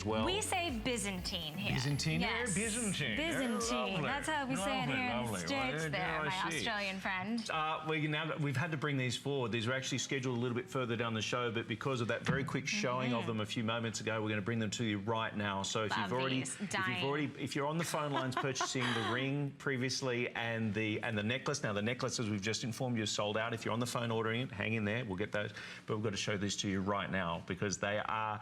as well. We say Byzantine here. Byzantine? Yes. Yeah, Byzantine. Byzantine. That's how we say it here in the States there, my Australian friend. We've had to bring these forward. These were actually scheduled a little bit further down the show, but because of that very quick showing of them a few moments ago, we're going to bring them to you right now. So if you're on the phone lines purchasing the ring previously and the necklace, now the necklace, as we've just informed you, is sold out. If you're on the phone ordering it, hang in there. We'll get those. But we've got to show these to you right now because they are,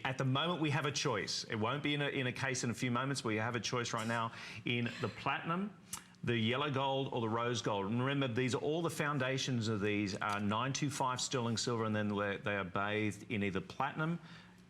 at the moment, we have a choice. It won't be in a case in a few moments. We have a choice right now in the platinum, the yellow gold, or the rose gold. And remember, these are all the foundations of these are 925 sterling silver, and then they are bathed in either platinum,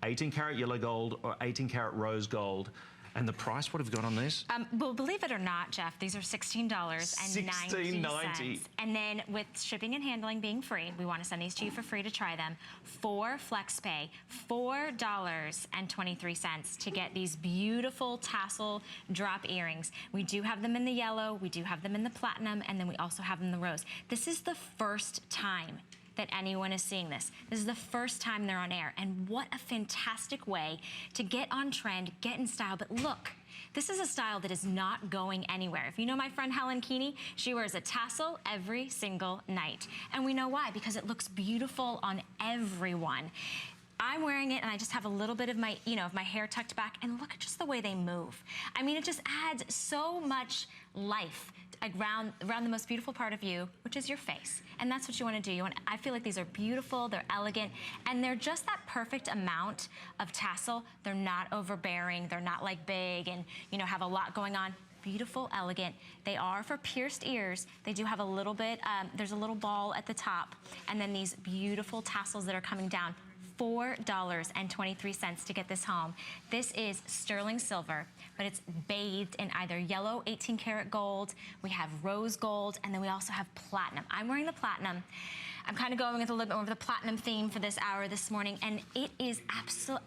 18 karat yellow gold, or 18 karat rose gold. And the price, what have we got on this? Well, believe it or not, Jeff, these are $16.90. $16.90. And then with shipping and handling being free, we want to send these to you for free to try them. For FlexPay, $4.23 to get these beautiful tassel drop earrings. We do have them in the yellow, we do have them in the platinum, and then we also have them in the rose. This is the first time that anyone is seeing this. This is the first time they're on air, and what a fantastic way to get on trend, get in style. But look, this is a style that is not going anywhere. If you know my friend Helen Keeney, she wears a tassel every single night. And we know why, because it looks beautiful on everyone. I'm wearing it and I just have a little bit of my, of my hair tucked back, and look at just the way they move. I mean, it just adds so much life around the most beautiful part of you, which is your face. And that's what you want to do. I feel like these are beautiful, they're elegant, and they're just that perfect amount of tassel. They're not overbearing, they're not like big and, have a lot going on. Beautiful, elegant. They are for pierced ears. They do have a little bit, there's a little ball at the top, and then these beautiful tassels that are coming down. $4.23 to get this home. This is sterling silver, but it's bathed in either yellow 18 karat gold, we have rose gold, and then we also have platinum. I'm wearing the platinum. I'm kind of going with a little bit more of the platinum theme for this hour this morning, and it is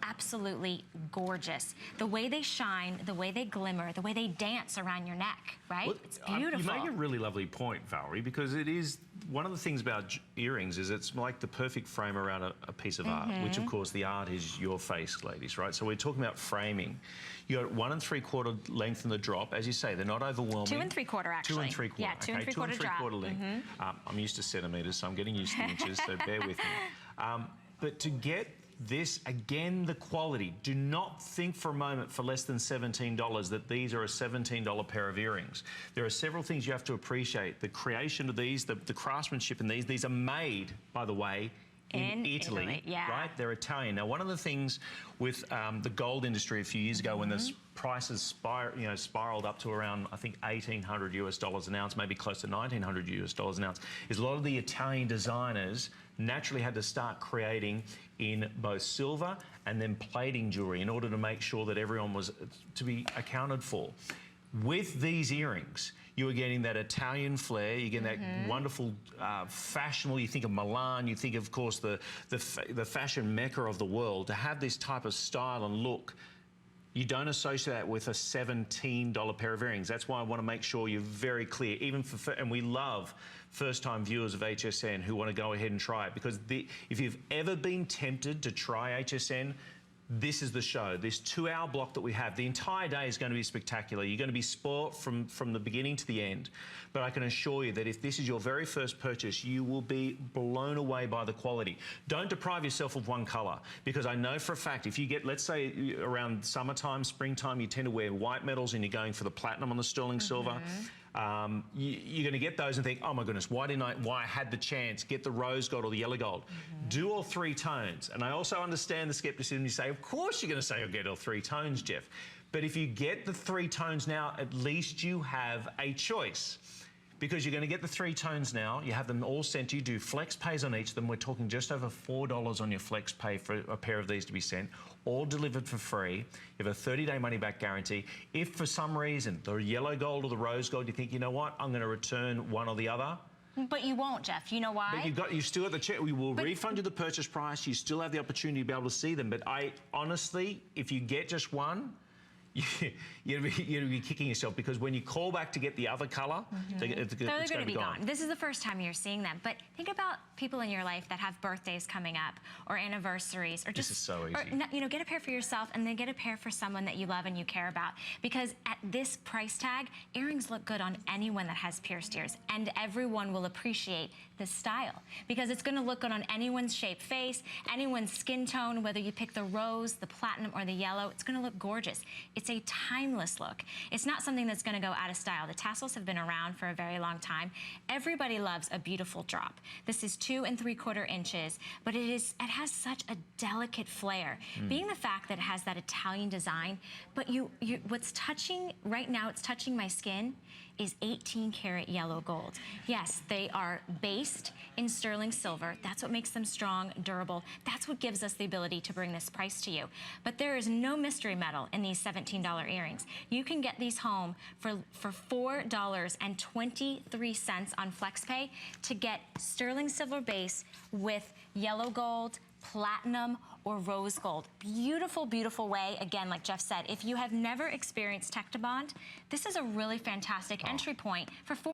absolutely gorgeous. The way they shine, the way they glimmer, the way they dance around your neck, right? Well, it's beautiful. You make a really lovely point, Valerie, because it is, one of the things about earrings is it's like the perfect frame around a piece of art, which of course the art is your face, ladies, right? So we're talking about framing. You got 1 3/4 length in the drop. As you say, they're not overwhelming. 2 3/4 actually. 2 3/4. Yeah, 2 3/4 drop. 2 3/4 length. I'm used to centimeters, so I'm getting used to inches, so bear with me. But to get this, again, the quality, do not think for a moment for less than $17 that these are a $17 pair of earrings. There are several things you have to appreciate. The creation of these, the craftsmanship in these are made, by the way, in Italy, right? They're Italian. Now, one of the things with the gold industry a few years ago, when the prices spiraled up to around, I think, $1,800 an ounce, maybe close to $1,900 an ounce, is a lot of the Italian designers naturally had to start creating in both silver and then plating jewelry in order to make sure that everyone was to be accounted for. With these earrings, you are getting that Italian flair, you get that wonderful fashionable, you think of Milan, you think of course the fashion mecca of the world. To have this type of style and look, you don't associate that with a $17 pair of earrings. That's why I want to make sure you're very clear, even for, and we love first-time viewers of HSN who want to go ahead and try it, because if you've ever been tempted to try HSN, this is the show. This 2-hour block that we have, the entire day is going to be spectacular. You're going to be spoilt from the beginning to the end. But I can assure you that if this is your very first purchase, you will be blown away by the quality. Don't deprive yourself of one color, because I know for a fact if you get, let's say around summertime, springtime, you tend to wear white metals and you're going for the platinum on the sterling silver. You're going to get those and think, oh my goodness, why I had the chance, get the rose gold or the yellow gold. Do all 3 tones. And I also understand the skepticism. You say, of course you're going to say you'll get all 3 tones, Jeff. But if you get the 3 tones now, at least you have a choice. Because you're going to get the 3 tones now, you have them all sent to you, do flex pays on each of them. We're talking just over $4 on your flex pay for a pair of these to be sent, all delivered for free. You have a 30-day money-back guarantee. If for some reason, the yellow gold or the rose gold, you think, you know what, I'm going to return one or the other. But you won't, Jeff. You know why? But you still have the check. We will refund you the purchase price. You still have the opportunity to be able to see them. But honestly, if you get just one, you'd be kicking yourself, because when you call back to get the other colour, they're going to be gone. This is the first time you're seeing them. But think about people in your life that have birthdays coming up, or anniversaries, or just this is so easy. Or, you know, get a pair for yourself, and then get a pair for someone that you love and you care about. Because at this price tag, earrings look good on anyone that has pierced ears, and everyone will appreciate this style, because it's going to look good on anyone's shaped face, anyone's skin tone, whether you pick the rose, the platinum, or the yellow. It's going to look gorgeous. It's a timeless look. It's not something that's going to go out of style. The tassels have been around for a very long time. Everybody loves a beautiful drop. This is 2 3/4 inches, but it has such a delicate flare. Being the fact that it has that Italian design, but what's touching right now, it's touching my skin, is 18 karat yellow gold. Yes, they are based in sterling silver. That's what makes them strong, durable. That's what gives us the ability to bring this price to you. But there is no mystery metal in these $17 earrings. You can get these home for $4.23 on FlexPay to get sterling silver base with yellow gold, platinum, or rose gold. Beautiful, beautiful way. Again, like Jeff said, if you have never experienced Technibond, this is a really fantastic entry point for